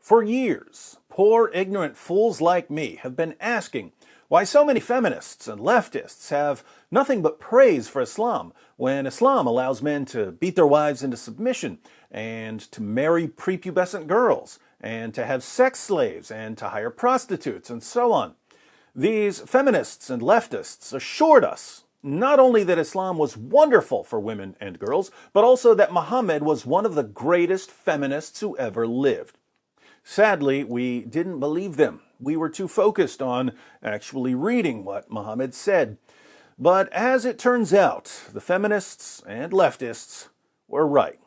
For years, poor ignorant fools like me have been asking why so many feminists and leftists have nothing but praise for Islam when Islam allows men to beat their wives into submission and to marry prepubescent girls and to have sex slaves and to hire prostitutes and so on. These feminists and leftists assured us not only that Islam was wonderful for women and girls, but also that Muhammad was one of the greatest feminists who ever lived. Sadly, we didn't believe them. We were too focused on actually reading what Muhammad said. But as it turns out, the feminists and leftists were right.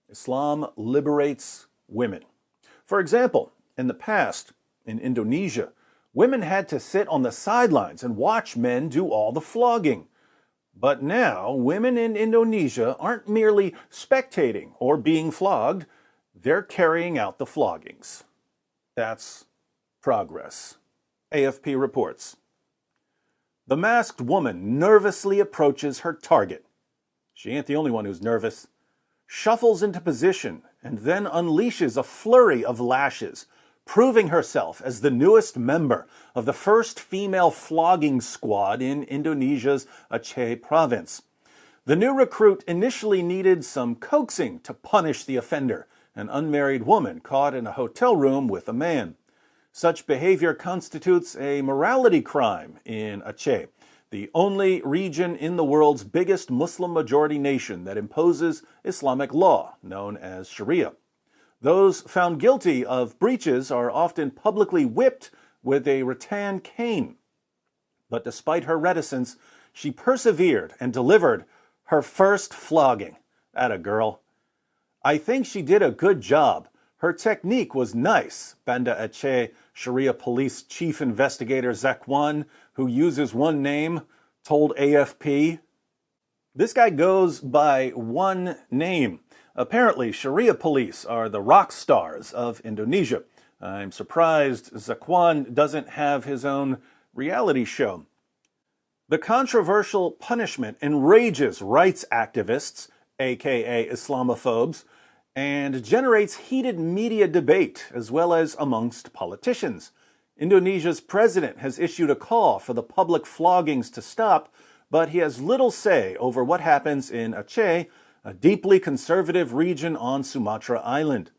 Islam liberates women. For example, in the past, in Indonesia, women had to sit on the sidelines and watch men do all the flogging. But now, women in Indonesia aren't merely spectating or being flogged, they're carrying out the floggings. That's progress. AFP reports. The masked woman nervously approaches her target. She ain't the only one who's nervous. Shuffles into position and then unleashes a flurry of lashes, proving herself as the newest member of the first female flogging squad in Indonesia's Aceh province. The new recruit initially needed some coaxing to punish the offender, an unmarried woman caught in a hotel room with a man. Such behavior constitutes a morality crime in Aceh, the only region in the world's biggest Muslim-majority nation that imposes Islamic law, known as Sharia. Those found guilty of breaches are often publicly whipped with a rattan cane. But despite her reticence, she persevered and delivered her first flogging. Atta girl. I think she did a good job. Her technique was nice, Banda Aceh Sharia Police Chief Investigator Zakwan, who uses one name, told AFP. This guy goes by one name. Apparently, Sharia Police are the rock stars of Indonesia. I'm surprised Zakwan doesn't have his own reality show. The controversial punishment enrages rights activists, aka Islamophobes, and generates heated media debate as well as amongst politicians. Indonesia's president has issued a call for the public floggings to stop, but he has little say over what happens in Aceh, a deeply conservative region on Sumatra Island.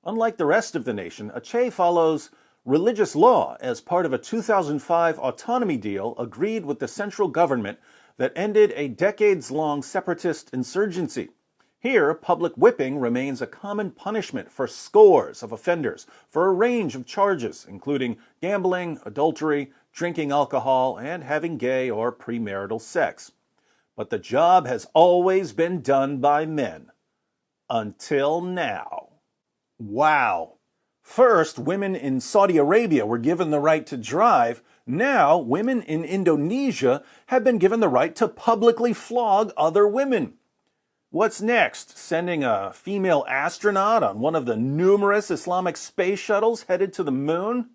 Unlike the rest of the nation, Aceh follows religious law as part of a 2005 autonomy deal agreed with the central government that ended a decades-long separatist insurgency. Here, public whipping remains a common punishment for scores of offenders for a range of charges, including gambling, adultery, drinking alcohol, and having gay or premarital sex. But the job has always been done by men. Until now. Wow. First, women in Saudi Arabia were given the right to drive. Now, women in Indonesia have been given the right to publicly flog other women. What's next? Sending a female astronaut on one of the numerous Islamic space shuttles headed to the moon?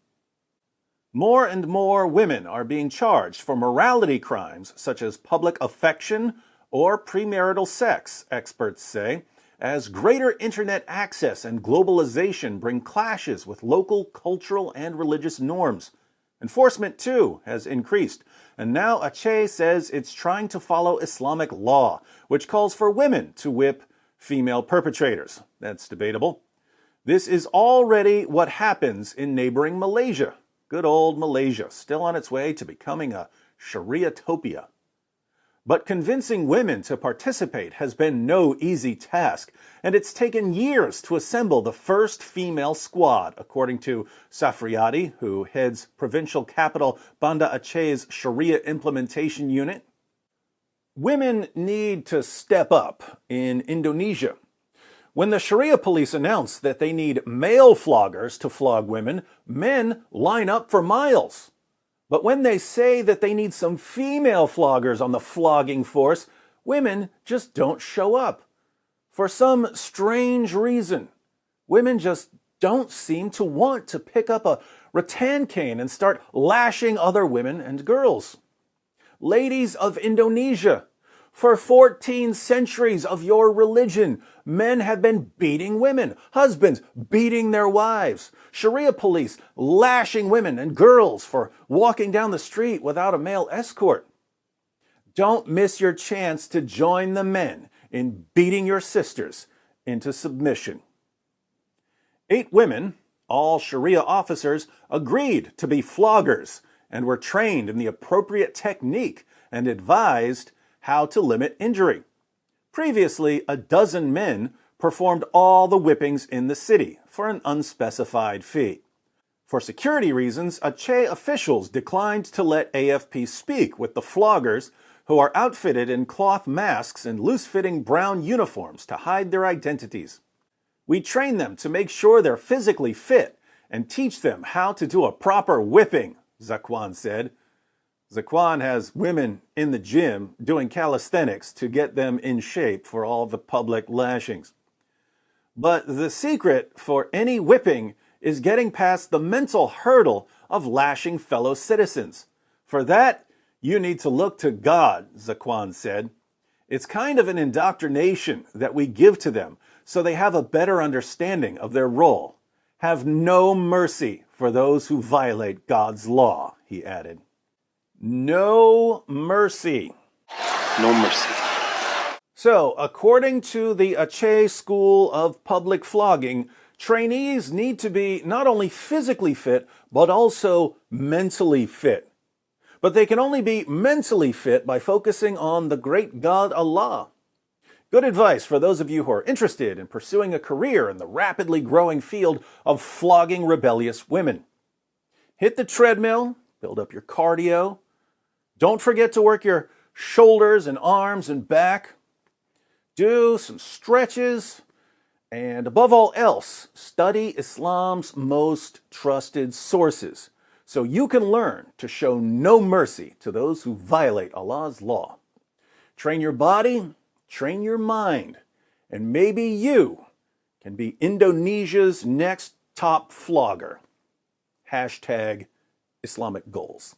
More and more women are being charged for morality crimes such as public affection or premarital sex, experts say, as greater internet access and globalization bring clashes with local cultural and religious norms. Enforcement, too, has increased, and now Aceh says it's trying to follow Islamic law, which calls for women to whip female perpetrators. That's debatable. This is already what happens in neighboring Malaysia. Good old Malaysia, still on its way to becoming a Sharia-topia. But convincing women to participate has been no easy task, and it's taken years to assemble the first female squad, according to Safriati, who heads provincial capital Banda Aceh's Sharia implementation unit. Women need to step up in Indonesia. When the Sharia police announce that they need male floggers to flog women, men line up for miles. But when they say that they need some female floggers on the flogging force, women just don't show up. For some strange reason, women just don't seem to want to pick up a rattan cane and start lashing other women and girls. Ladies of Indonesia, For 14 centuries of your religion, men have been beating women, husbands beating their wives, Sharia police lashing women and girls for walking down the street without a male escort. Don't miss your chance to join the men in beating your sisters into submission. 8 women, all Sharia officers, agreed to be floggers and were trained in the appropriate technique and advised how to limit injury. Previously, 12 men performed all the whippings in the city for an unspecified fee. For security reasons, Aceh officials declined to let AFP speak with the floggers, who are outfitted in cloth masks and loose-fitting brown uniforms to hide their identities. We train them to make sure they're physically fit and teach them how to do a proper whipping, Zakwan said. Zakwan has women in the gym doing calisthenics to get them in shape for all the public lashings. But the secret for any whipping is getting past the mental hurdle of lashing fellow citizens. For that, you need to look to God, Zakwan said. It's kind of an indoctrination that we give to them so they have a better understanding of their role. Have no mercy for those who violate God's law, he added. No mercy. No mercy. So, according to the Aceh School of Public Flogging, trainees need to be not only physically fit, but also mentally fit. But they can only be mentally fit by focusing on the great God Allah. Good advice for those of you who are interested in pursuing a career in the rapidly growing field of flogging rebellious women. Hit the treadmill, build up your cardio. Don't forget to work your shoulders and arms and back. Do some stretches. And above all else, study Islam's most trusted sources so you can learn to show no mercy to those who violate Allah's law. Train your body, train your mind, and maybe you can be Indonesia's next top flogger. #Islamic goals.